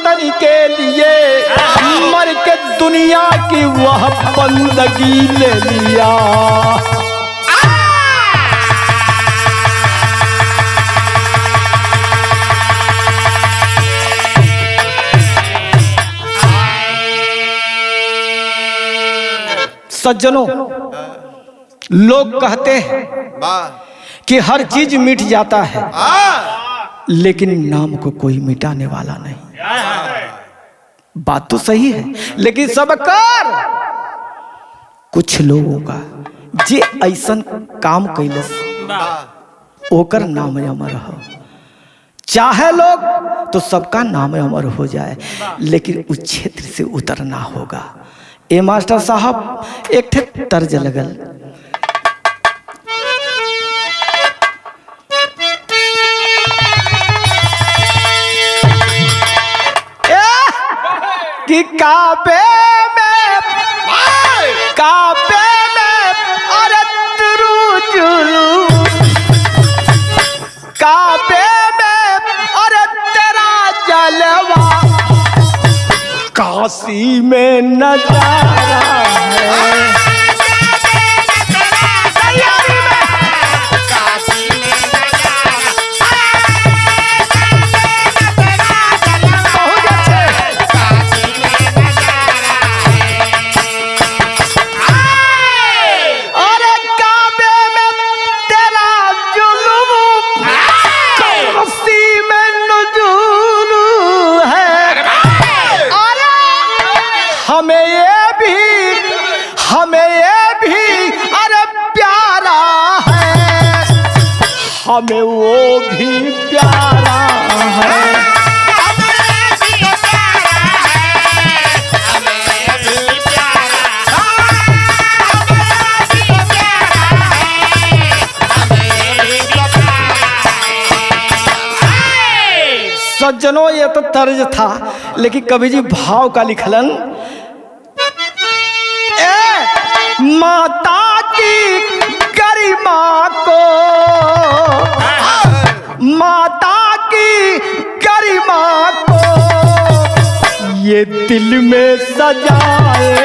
वतन के लिए मर के दुनिया की वह बंदगी ले लिया। सज्जनों, लोग कहते हैं कि हर चीज मिट जाता है, लेकिन नाम को कोई मिटाने वाला नहीं। बात तो सही है, लेकिन सबकर कुछ लोगों का जे ऐसन काम कैलस ओकर नाम अमर हो। चाहे लोग तो सबका नाम अमर हो जाए, लेकिन उस क्षेत्र से उतरना होगा। ए मास्टर साहब एक ठे तर्ज लगल, कि काबे में अरे तुरुजुलू, काबे में अरे तेरा जलवा, काशी में नजारा है। हमें वो भी प्यारा है। सज्जनों, ये तो तर्ज था, लेकिन कवि जी भाव का लिखलन, माता की गरिमा को, माता की गरिमा को ये दिल में सजाएंगे।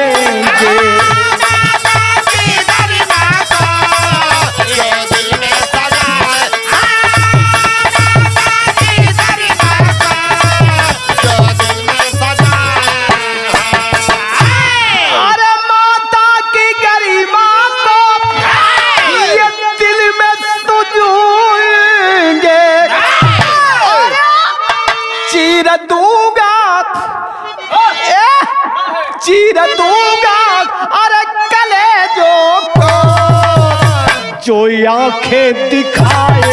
चीर दूंगा अरे कलेजों को जो आंखें दिखाएंगे।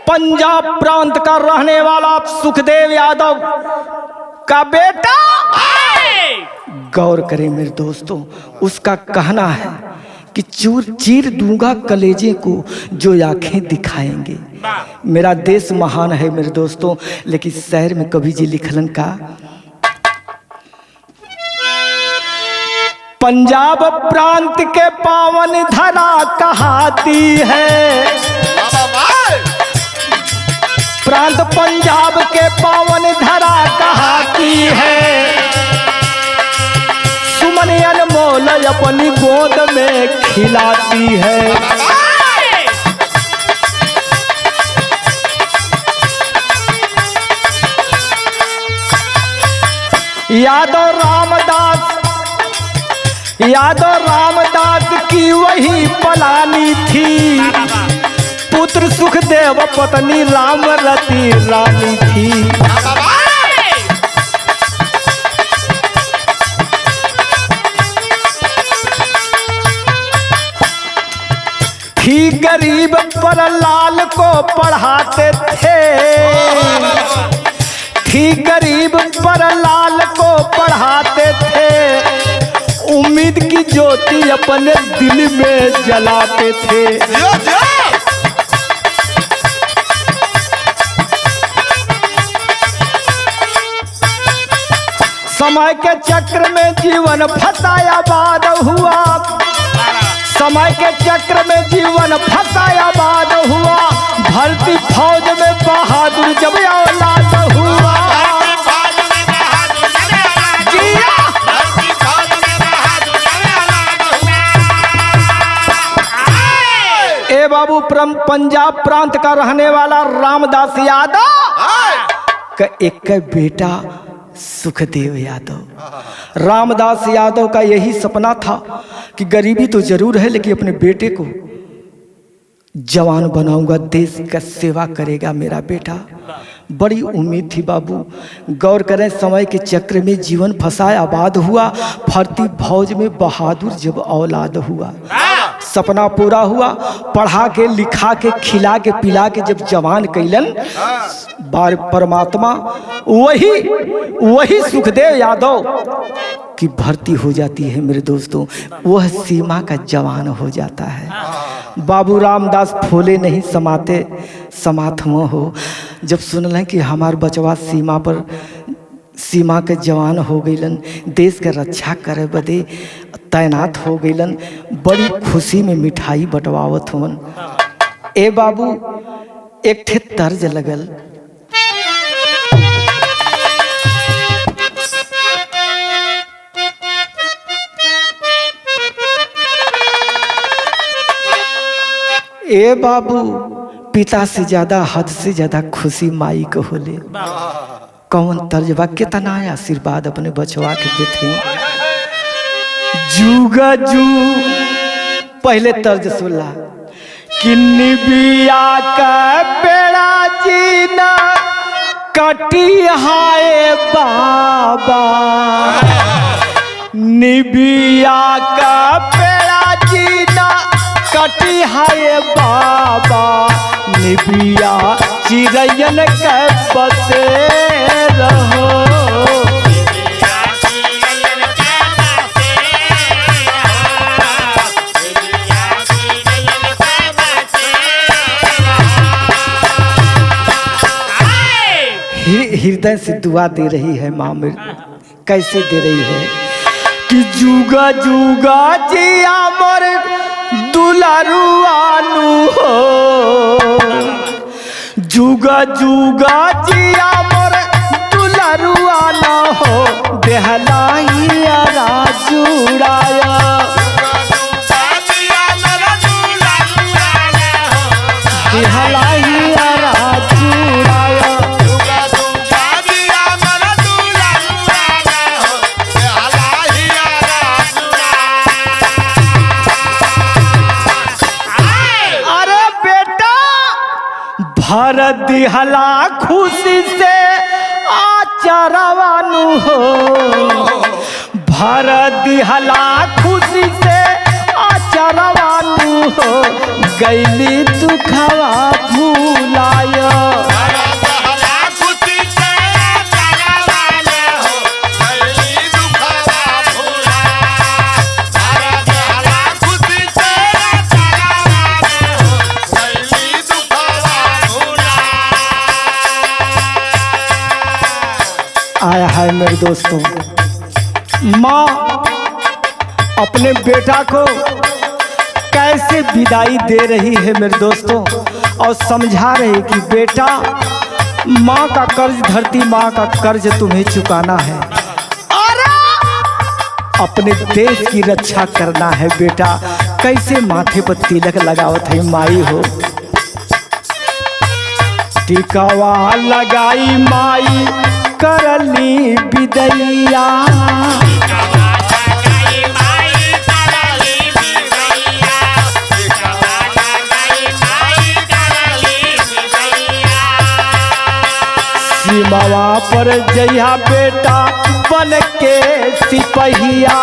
पंजाब प्रांत का रहने वाला सुखदेव यादव का बेटा, गौर करें मेरे दोस्तों, उसका कहना है कि चीर दूंगा कलेजे को जो आंखें दिखाएंगे। मेरा देश महान है मेरे दोस्तों, लेकिन शहर में कवि जी लिखलन का, पंजाब प्रांत के पावन धरा कहाती है, प्रांत पंजाब के पावन धरा कहाती है, सुमन अनमोल अपनी गोद में खिलाती है। यादव रामदास की वही पलानी थी, पुत्र सुखदेव पत्नी रामरती रानी थी। थी गरीब पर लाल को पढ़ाते थे, थी गरीब पर लाल को पढ़ाते थे, उम्मीद की ज्योति अपने दिल में जलाते थे। समय के चक्र में जीवन फसाया बाद हुआ, समय के चक्र में जीवन फसाया बाद हुआ, भर्ती फौज में बहादुर जब औलाद हुआ। ए बाबू, पंजाब प्रांत का रहने वाला रामदास यादव का एक बेटा सुखदेव यादव। रामदास यादव का यही सपना था कि गरीबी तो जरूर है लेकिन अपने बेटे को जवान बनाऊंगा, देश का सेवा करेगा मेरा बेटा। बड़ी उम्मीद थी बाबू। गौर करें, समय के चक्र में जीवन फंसाया आबाद हुआ, भर्ती फौज में बहादुर जब औलाद हुआ। सपना पूरा हुआ, पढ़ा के लिखा के खिला के पिला के जब जवान कैलन बार परमात्मा, वही सुखदेव यादव की भर्ती हो जाती है मेरे दोस्तों, वह सीमा का जवान हो जाता है। बाबू रामदास फूले नहीं समाते समात में हो, जब सुनल कि हमार बचवा सीमा के जवान हो गईलन, देश के रक्षा करे बदे तैनात हो गईलन, बड़ी खुशी में मिठाई बंटवावत हुवन। ए बाबू, एक ठे तर्ज लगल, ए बाबू, पिता से ज्यादा हद से ज्यादा खुशी माई को होले। कौन तर्जबा, कितना आशीर्वाद अपने बचवा के देते। जुगा जू, पहले तर्ज सुनला कि निबिया का पेड़ा जीना कटी हाय बाबा, निबिया का पेड़ा जीना कटी हाय बाबा, निबिया चिरैयन के बसे रहो। हृदय से दुआ दे रही है माँ मेरी, कैसे दे रही है कि जुगा जुगा जिया मोर दुलारुआनु हो, जुगा जुगा जिया मोर दुलारुआना हो, देहलाइया राजुड़ाया, देहलाइया राजुड़ाया। भर दिहला खुशी से आचरवानु हो, भर दिहला खुशी से आचरवानु हो, गैली दुखवा भूलाया। आया है मेरे दोस्तों, माँ अपने बेटा को कैसे विदाई दे रही है मेरे दोस्तों, और समझा रही कि बेटा, माँ का कर्ज धरती माँ का कर्ज तुम्हें चुकाना है, अपने देश की रक्षा करना है बेटा। कैसे माथे पर तिलक लगावत है माई हो, टिकावा लगाई माई करली विदैया, सीमावा पर जइहा बेटा बन के सिपहिया,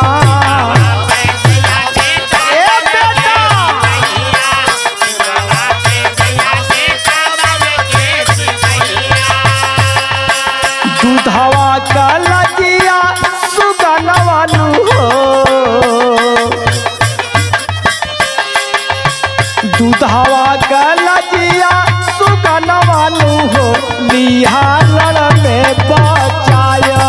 दूधवा का लजिया सुगनवानु हो, दूधवा का लजिया सुगनवानु हो, लिहार में बचाया।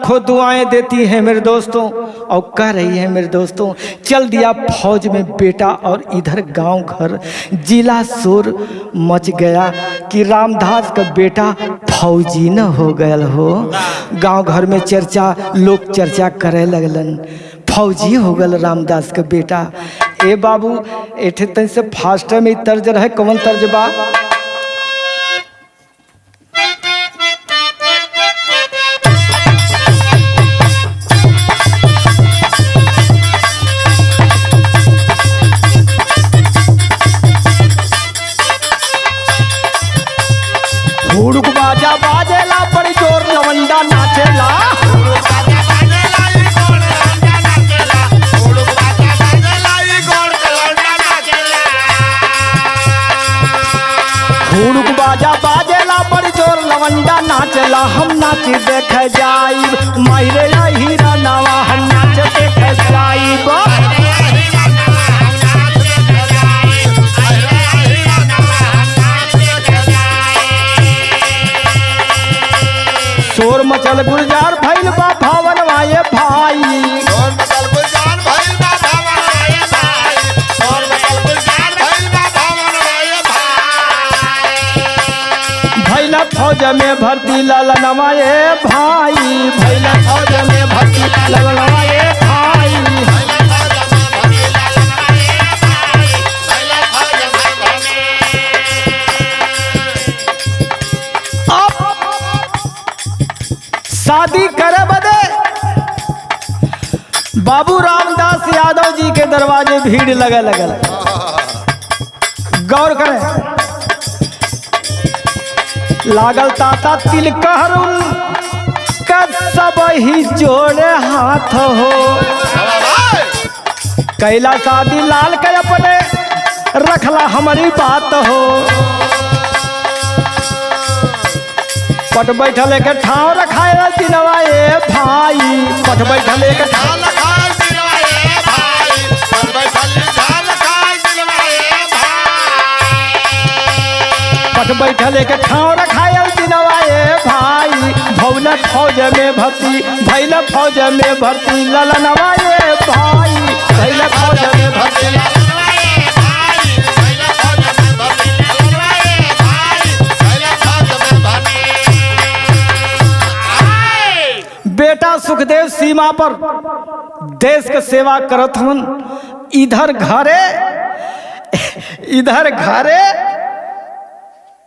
लाखों दुआएं देती हैं मेरे दोस्तों और कह रही है मेरे दोस्तों, चल दिया फौज में बेटा और इधर गांव घर जिला शोर मच गया कि रामदास का बेटा फौजी न हो गया हो। गांव घर में चर्चा, लोग चर्चा करे लगलन, फौजी हो गल रामदास का बेटा। ए बाबू एठे तन से फास्ट में तर्ज रहे, कौन तर्ज बा? हुड़क बाजा बाजेला बड़ी जोर लवंडा नाचेला, हुड़क बाजा बाजेला बड़ी जोर लवंडा नाचेला। हम नाच देख जाइब मायरे हीरा नवा, हम नाच देख जाइब। शोर मचल गुलजार भइल बा भावन वाये भाई, शोर मचल गुलजार भइल बा भावन वाये भाई, शोर मचल गुलजार भइल बा भावन वाये भाई। भैला फौज में भर्ती ललनवा ये भाई, भैला फौज में भर्ती ललनवा ये भाई। शादी करे बदे बाबू रामदास यादव जी के दरवाजे भीड़ लगे लगल। गौर करें, लागल ताता तिलकहरुन का सब ही जोड़े हाथ हो। कैला शादी लाल के अपने रखला हमारी बात हो। पट बैठल के ठाव रखाए दिनवा ये भाई, पट बैठल के ठाव रखाए दिनवा ये भाई, पट बैठल ठाव रखाए दिनवा ये भाई। पट बैठल के ठाव रखाए दिनवा ये भाई। भौला फौज में भर्ती, भैला फौज में भर्ती ललनवा ये भाई, भैला फौज में भर्ती। बेटा सुखदेव सीमा पर देश के सेवा करत हन, इधर घरे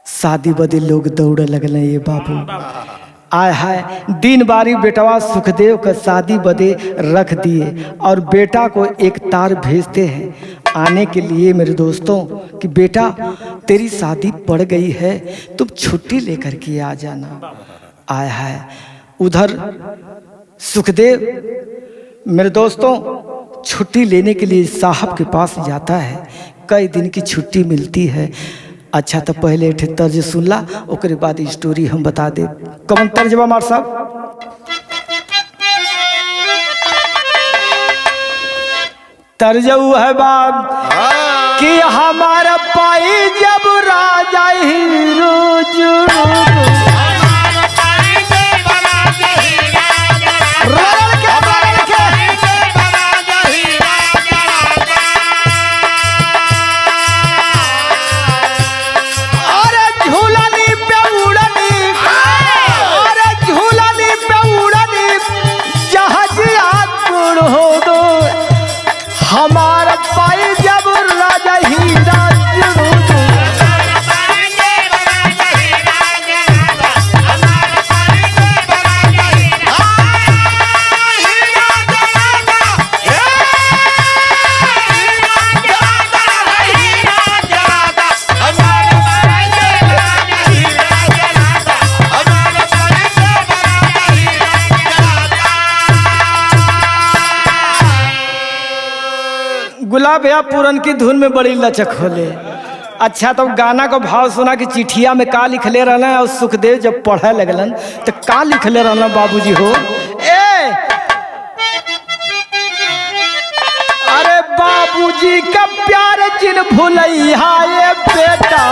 शादी बदे लोग दौड़े लगल। ये बाबू आय हाय, दिन बारी बेटवा सुखदेव का शादी बदे रख दिए और बेटा को एक तार भेजते हैं आने के लिए मेरे दोस्तों कि बेटा तेरी शादी पड़ गई है, तुम छुट्टी लेकर के आ जाना। आय हाय, उधर सुखदेव मेरे दोस्तों छुट्टी लेने के लिए साहब के पास जाता है। कई दिन की छुट्टी मिलती है। अच्छा तो पहले एक तर्ज सुनला, ओकरे बाद स्टोरी हम बता दे। कौन तर्ज बा मार साहब? तर्ज है बाब कि हमारा पाई जब राजा हीरो हमारा पाई जब राजा हीरा गुलाब भैया पूरन की धुन में बड़ी लचक होले। अच्छा तो गाना को भाव सुना कि चिठिया में का लिखले रहना है और सुखदेव जब पढ़े लगलन तो का लिखले रहना बाबूजी हो। ए अरे बाबूजी का प्यार जिन भुलैया ये बेटा,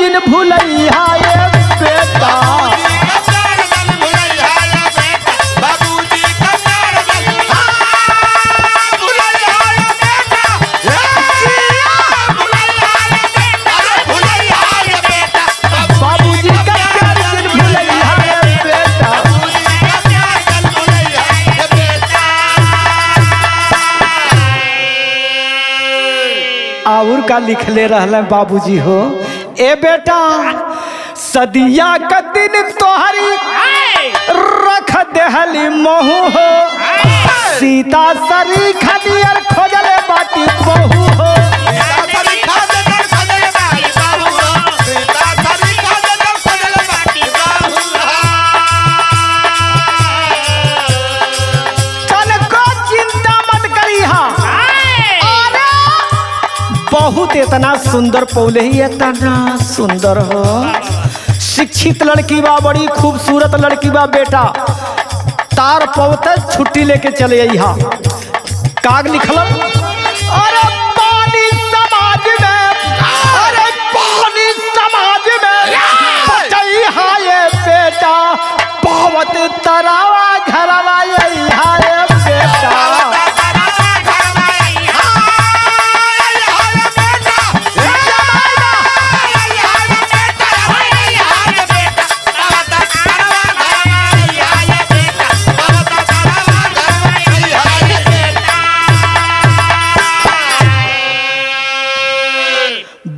दिन भूलैया ये बेटा। और का लिखले रहले बाबूजी हो, ए बेटा सदिया का दिन तोहरी रख देहली महू हो, सीता सरी खदियर खोजले बाटी बहू हो। बहुत इतना सुंदर पौले ही इतना सुंदर हो, शिक्षित लड़की बा, बड़ी खूबसूरत लड़की बा बेटा। तार पौते छुट्टी लेके चले यहाँ। काग लिखल, अरे पानी समाज में, अरे पानी समाज में बचैहा ये बेटा, पावत तरावा घरवा यहाँ ये बेटा।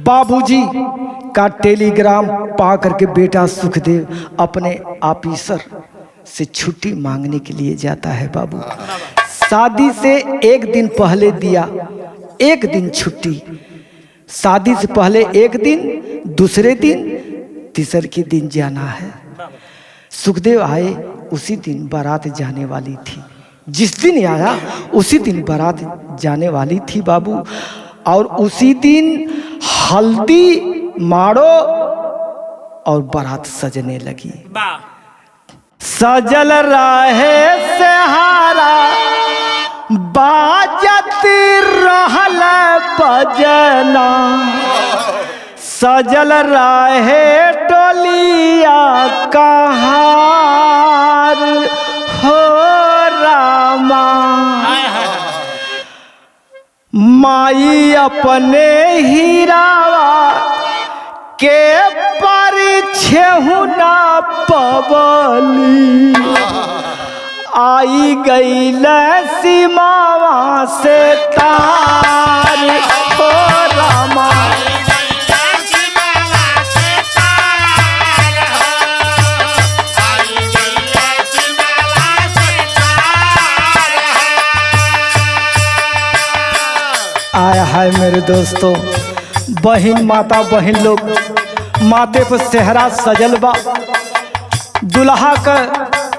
बाबूजी का टेलीग्राम पा करके बेटा सुखदेव अपने ऑफिसर से छुट्टी मांगने के लिए जाता है। बाबू शादी से एक दिन पहले दिया, एक दिन छुट्टी, शादी से पहले एक दिन, दूसरे दिन, तीसरे के दिन जाना है। सुखदेव आए, उसी दिन बारात जाने वाली थी। जिस दिन आया उसी दिन बारात जाने वाली थी बाबू। और उसी दिन हल्दी मारो और बारात सजने लगी। सजल रहे से हारा बाजत रहल बजना, सजल रहे टोलिया कहार हो रामा। माई अपने हीरावा के परिछहु ना पवली, आई गई सीमावा से तार हो रामा। आया है मेरे दोस्तों, बहन माता बहन लोग माथे पर सेहरा सजल बा, दुल्हा का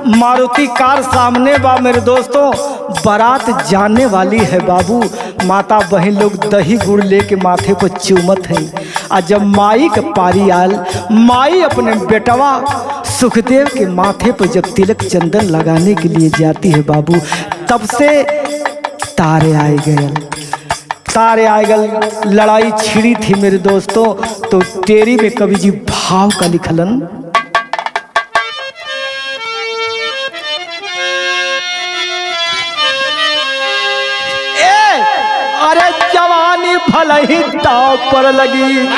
मारुति कार सामने बा। मेरे दोस्तों बारात जाने वाली है बाबू। माता बहन लोग दही गुड़ लेके माथे पर चूमत है। और जब माई का पारी आल, माई अपने बेटवा सुखदेव के माथे पर जब तिलक चंदन लगाने के लिए जाती है बाबू, तब से तारे आए गए, तारे आए गए, लड़ाई छिड़ी थी मेरे दोस्तों। तो तेरी में कवि जी भाव का लिखलन, अरे जवानी भले ही दाव पर लगी।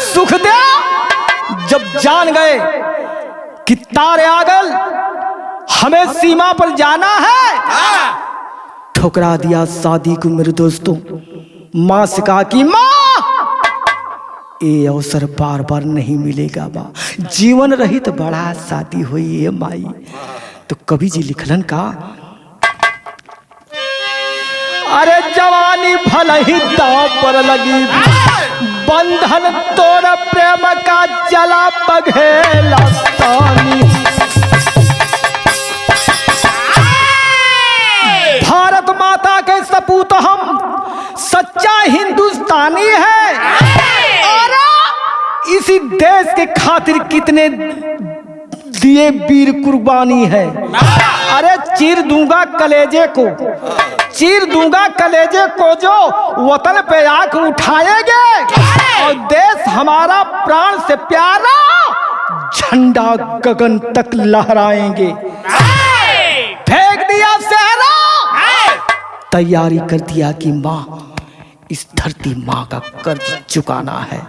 सुखदेव जब जान गए कि तारे आ गए, हमें सीमा पर जाना है, ठुकरा दिया शादी को मेरे दोस्तों। माँ से कहा कि माँ ये अवसर बार बार नहीं मिलेगा बा, जीवन रहित बड़ा शादी हुई है माई। तो कवि जी लिखलन का, अरे जवानी भले ही दाव पर लगी, बंधन तोड़ प्रेम का जला बघेला तानी। भारत माता के सपूत हम, सच्चा हिंदुस्तानी है, और इसी देश के खातिर कितने दिए वीर कुर्बानी है। अरे चीर दूंगा कलेजे को, चीर दूंगा कलेजे को जो वतन पे आंख उठाएंगे। और देश हमारा प्राण से प्यारा, झंडा गगन तक लहराएंगे। फेंक दिया सहरा, तैयारी कर दिया कि माँ, इस धरती माँ का कर्ज चुकाना है।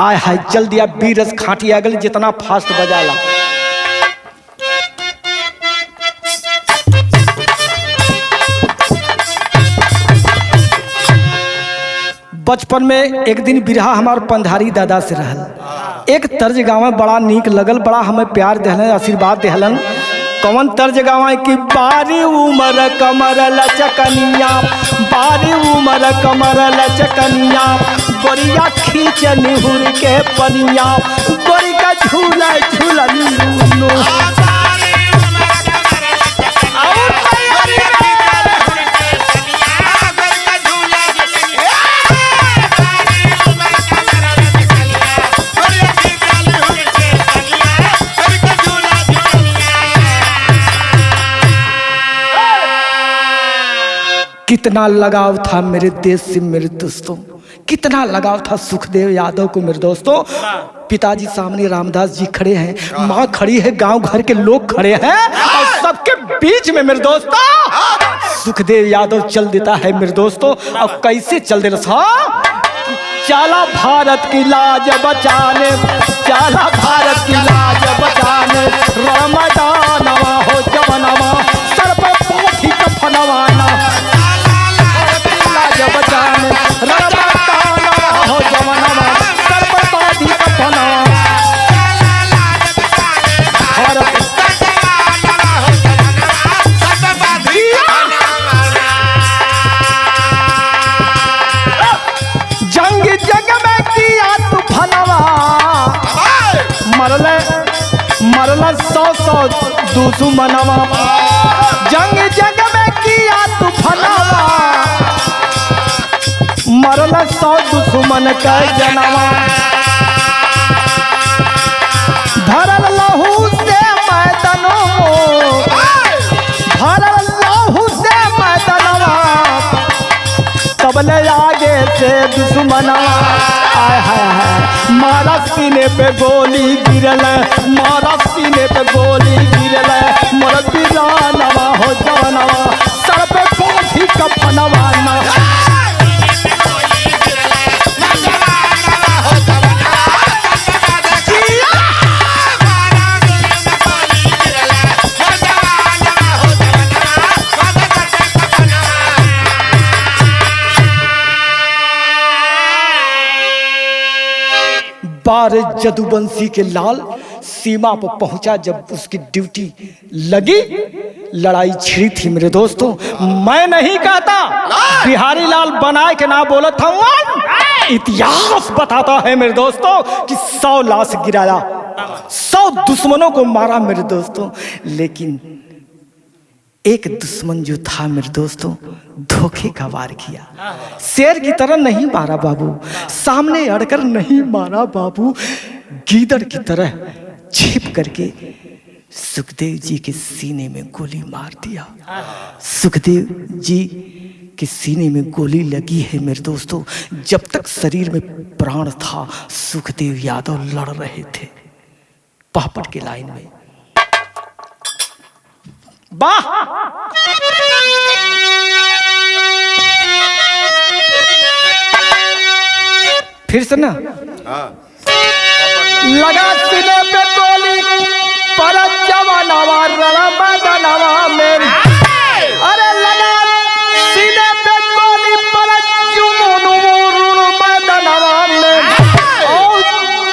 आय हाय जल दिया बीरस खाटी अगल, जितना फास्ट बजाला। बचपन में एक दिन बिरहा हमार पंधारी दादा से रहल। एक तर्ज गाँव बड़ा नीक लगल, बड़ा हमें प्यार देहलन, आशीर्वाद देहलन। कौन तर्ज गाँव की बारी उमर कमर लचकनिया, बारी उमर कमर लचकनिया, गोरिया खींच निहुर के पनिया, गोरी का झूला झूलन। कितना लगाव था मेरे देश से मेरे दोस्तों, कितना लगाव था सुखदेव यादव को मेरे दोस्तों। पिताजी सामने रामदास जी खड़े हैं, माँ खड़ी है, गांव घर के लोग खड़े हैं, और सबके बीच में मेरे दोस्तों सुखदेव यादव चल देता है मेरे दोस्तों। अब कैसे चल दे रहा, चला भारत की लाज बचाने, चला भारत की लाज बचाने, रमदानवा हो जवनवा, सर पर पोथी कफनवाना, बचाने रमदानवा हो जवनवा, सर पर पोथी कफनवा, जंग जग में किया तू भनवा, मरल 100 दुश्मनवा, जंग जग में किया तू भनवा, मरल 100 दुश्मन के जनवा, धरल लहू से मैदानों, भरल लहू से मैदानवा, तबले आगे से दुश्मनवा। आय हाय हाय मारा सीने पे गोली गिरल, मारा सीने पे गोली गिरल, मोर बिरानवा हो जवनवा, सर पे पोथी कफनवा ना। बार जदुवंशी के लाल सीमा पर पहुंचा, जब उसकी ड्यूटी लगी, लड़ाई छिड़ी थी मेरे दोस्तों। मैं नहीं कहता, बिहारी लाल बनाए के ना बोला था, इतिहास बताता है मेरे दोस्तों कि 100 लाश गिराया, 100 दुश्मनों को मारा मेरे दोस्तों। लेकिन एक दुश्मन जो था मेरे दोस्तों, धोखे का वार किया, शेर की तरह नहीं मारा बाबू, सामने अड़कर नहीं मारा बाबू, गीदड़ की तरह छिप करके सुखदेव जी के सीने में गोली मार दिया। सुखदेव जी के सीने में गोली लगी है मेरे दोस्तों, जब तक शरीर में प्राण था सुखदेव यादव लड़ रहे थे पापड़ के लाइन में। वाह, फिर से ना लगा सीने पे गोली, पर जवानवा रमदानवा में, अरे लगा सीने पे गोली, पर रमदानवा में, और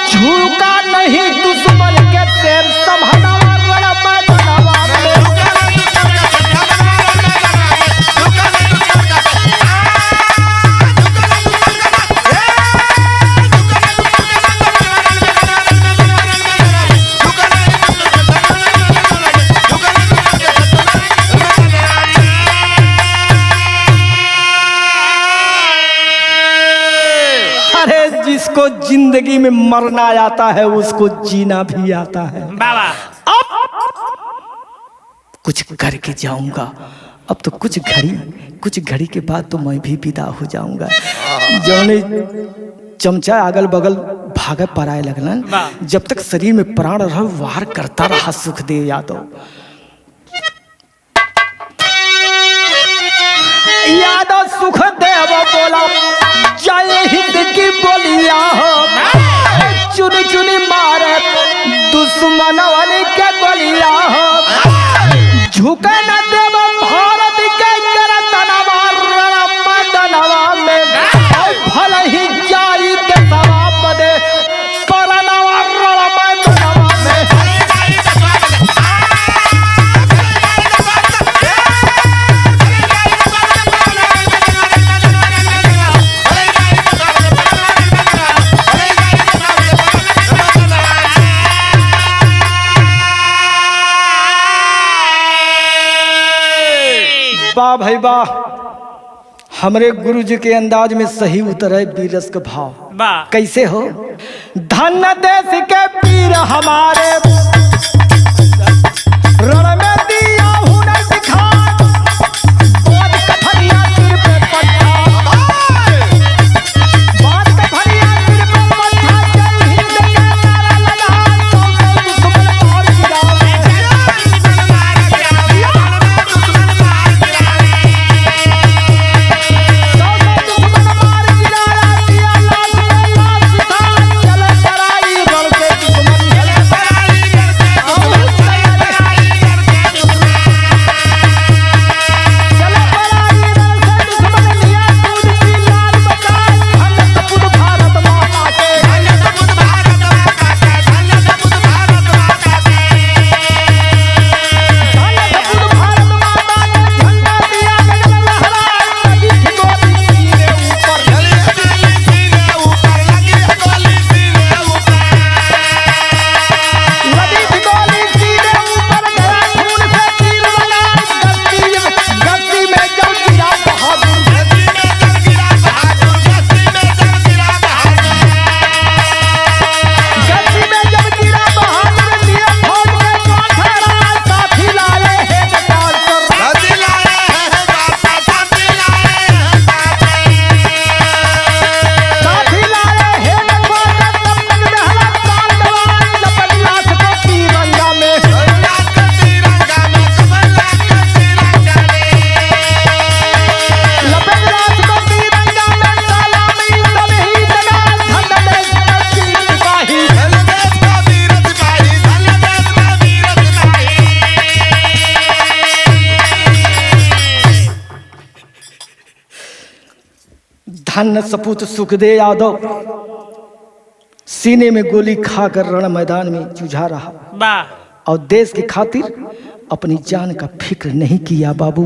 झुका नहीं दुश्मन के शेर संभलवा रमदानवा में। जिसको जिंदगी में मरना आता है उसको जीना भी आता है। अब कुछ करके जाऊंगा, अब तो कुछ घड़ी के बाद तो मैं भी विदा हो जाऊंगा। जौने चमचा अगल बगल भागे पराए लगलन, जब तक शरीर में प्राण रह वार करता रहा सुखदेव यादव। यादव सुखदेव बोला जय हिंद की बोलिया हो, चुनी चुनी मारे दुश्मनवन के गोलिया हो, झुके न देव भारत के करतनवा रणमदनवा में, भल ही जाई देशवा बदे परनवा रणमदनवा में। वाह भाई वाह, हमरे गुरु जी के अंदाज में सही उतरे बीरस का भाव। कैसे हो? धन देश के पीर हमारे, रण में दिया हुनर दिखा, बात कठरिया सिर पे पट्टा, बात कठरिया सिर पे पट्टा, जय हिंद के नारा लगा, दुश्मन मार गिरावे। धन्य सपूत सुखदेव यादव सीने में गोली खाकर रण मैदान में जूझा रहा और देश की खातिर अपनी जान का फिक्र नहीं किया बाबू,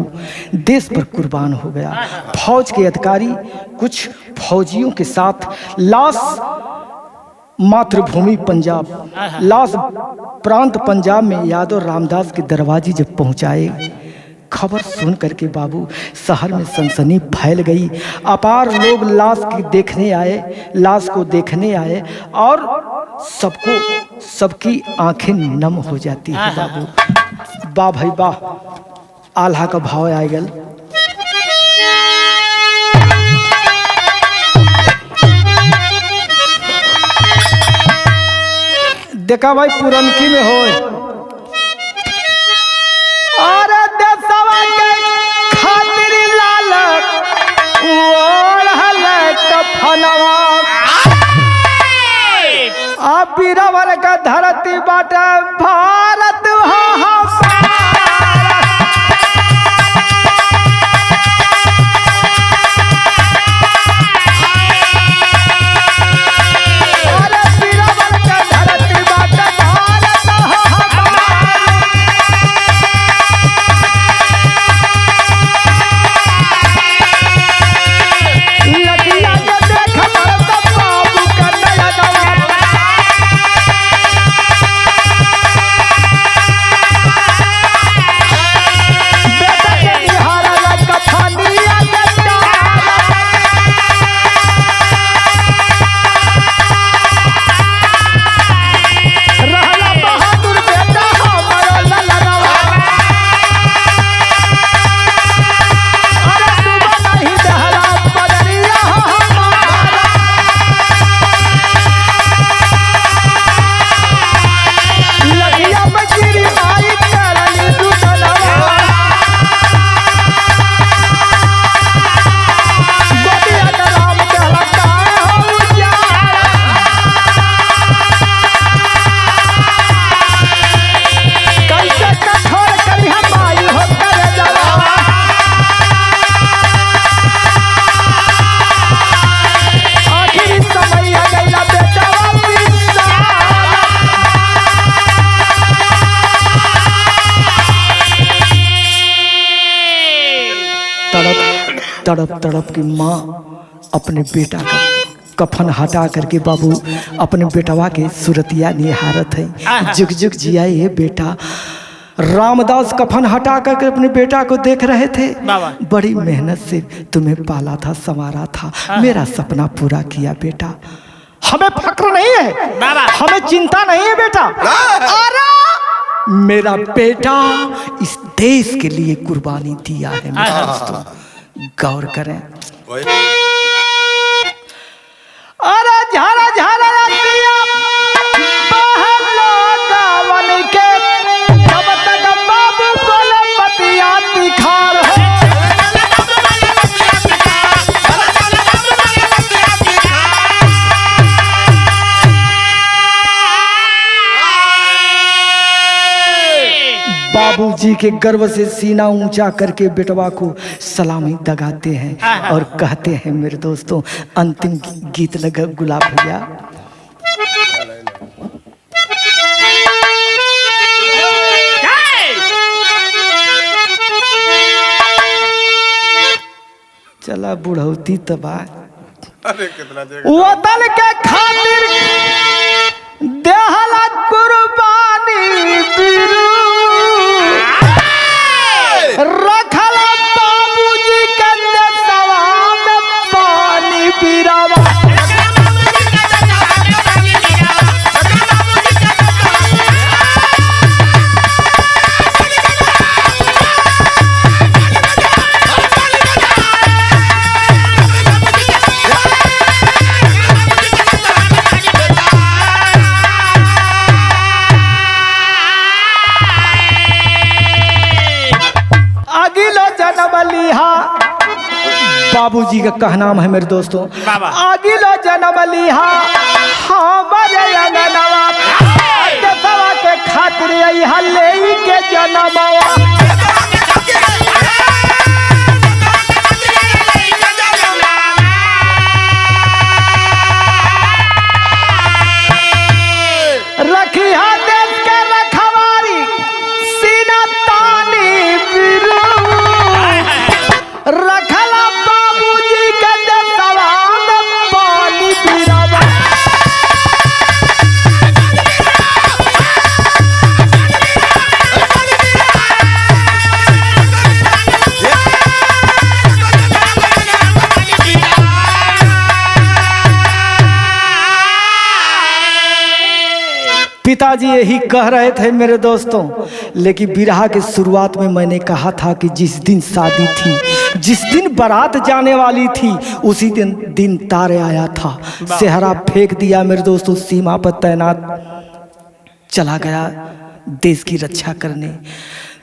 देश पर कुर्बान हो गया। फौज के अधिकारी कुछ फौजियों के साथ लाश मातृभूमि पंजाब, लाश प्रांत पंजाब में यादव रामदास के दरवाजे जब पहुंचाए, खबर सुन करके बाबू शहर में सनसनी फैल गई। अपार लोग लाश की देखने आए, लाश को देखने आए और सबको सबकी आंखें नम हो जाती है बाबू। वाह भाई वाह, आल्हा का भाव आए गल। देखा भाई पुरनकी में हो और देशवा के खातिर लाल ओढ़ल कफनवा, आ बीरवन का धरती बाटे भारत तड़प तड़प की माँ अपने बेटा का कफन हटा करके बाबू अपने बेटवा के सूरतिया निहारत है। जुग जुग जिया ये बेटा। रामदास कफन हटा करके अपने बेटा को देख रहे थे। बड़ी मेहनत से तुम्हें पाला था, संवारा था, मेरा सपना पूरा किया बेटा। हमें फक्र नहीं है, हमें चिंता नहीं है बेटा। अरे मेरा बेटा इस देश के लिए कुर्बानी दिया है मेरे दोस्तों, गौर करें। अरे झारा झारा रतिया बहलो गावन के, तब तक बाबू बोले बतिया तिखार हो। बाबूजी के गर्व से सीना ऊंचा करके बेटवा को सलामी दगाते हैं और कहते हैं मेरे दोस्तों, अंतिम गीत लगा गुलाब भैया। चला बुढ़ौती तबा वतन के खातिर देहला कुर्बानी बिरू रखला बाबूजी के देशवा में पानी बिरावा। बाबूजी का कहनाम है मेरे दोस्तों, अगिलो जन्म लिहा हमारे अंगनवा देशवा के खातिर यहाँ ले के जन्मवा। रखी हा देश के रखवारी सीना तानी बिरू रखला बाबूजी के देशवा में पानी बिरावा। पिताजी यही कह रहे थे मेरे दोस्तों, लेकिन बिरहा के शुरुआत में मैंने कहा था कि जिस दिन शादी थी, जिस दिन बारात जाने वाली थी, उसी दिन तारे आया था, सेहरा फेंक दिया मेरे दोस्तों, सीमा पर तैनात चला गया देश की रक्षा करने।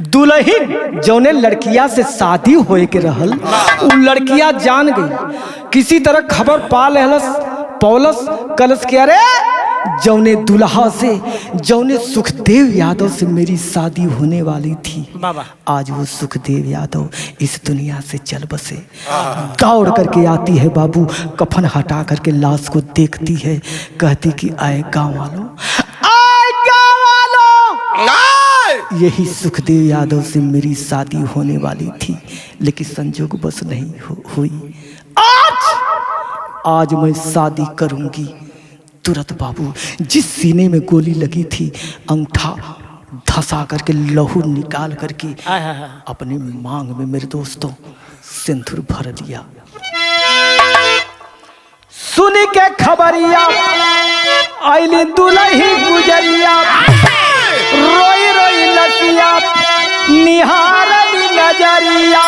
दुल्हन जौने लड़किया से शादी होए के रहल, उ लड़किया जान गई, किसी तरह खबर पा लेहलस पौलस कलश के, अरे जौने दुल्हा से, जौने सुखदेव यादव से मेरी शादी होने वाली थी, आज वो सुखदेव यादव इस दुनिया से चल बसे। दौड़ करके आती है बाबू, कफन हटा करके लाश को देखती है, कहती कि आए गाँव वालों, आए गाँव वालों, यही सुखदेव यादव से मेरी शादी होने वाली थी, लेकिन संजोग बस नहीं हुई। आज मैं शादी करूंगी। तुरंत बाबू जिस सीने में गोली लगी थी, अंगूठा धंसा करके लहू निकाल करके अपने मांग में मेरे दोस्तों सिंदूर भर लिया। सुनी के खबरिया आईली दुल्ही गुजरिया, रोई रोई लसिया निहारली नजरिया।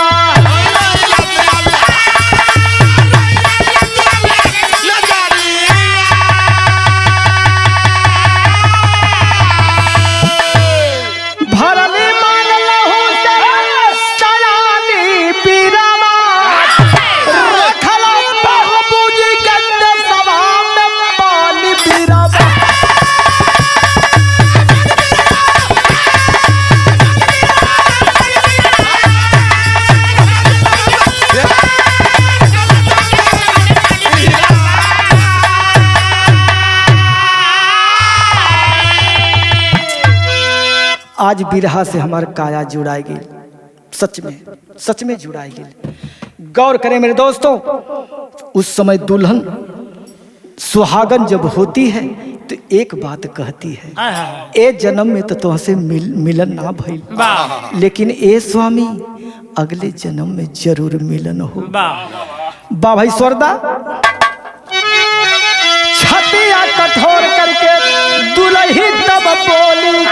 आज बिरहा से हमार काया जुड़ाई गई, सच में जुड़ाई गई। गौर करें मेरे दोस्तों, उस समय दुल्हन सुहागन जब होती है तो एक बात कहती है, ए जन्म में तो तुमसे मिलन ना भइल, लेकिन ए स्वामी अगले जन्म में जरूर मिलन हो। बा भाई स्वर्दा छतिया कठोर करके दुल्ही तब बोली,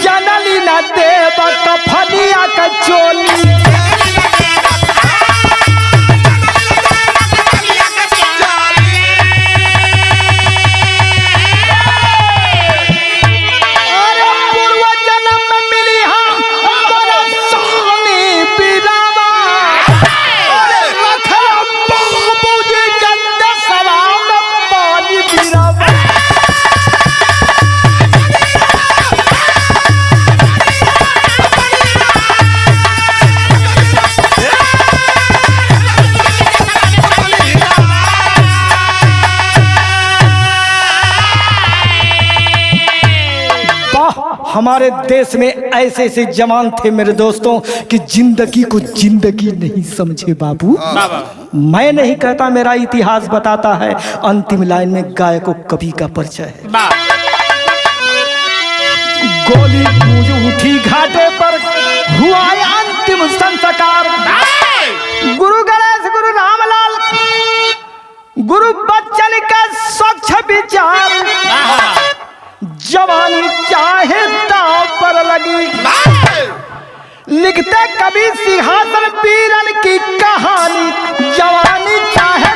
जनली न देव कफनिया का चोली। हमारे देश में ऐसे ऐसे जवान थे मेरे दोस्तों कि जिंदगी को जिंदगी नहीं समझे बाबू। मैं नहीं कहता, मेरा इतिहास बताता है। अंतिम लाइन में गायक कवि का परिचय है। गोली गूंज उठी घाटे पर, हुआ अंतिम संस्कार। गुरु गणेश, गुरु रामलाल, गुरु बच्चन का स्वच्छ विचार, जवानी चाहे दांव पर लगी। लिखते कवि सिंहासन पीरन की कहानी, जवानी चाहे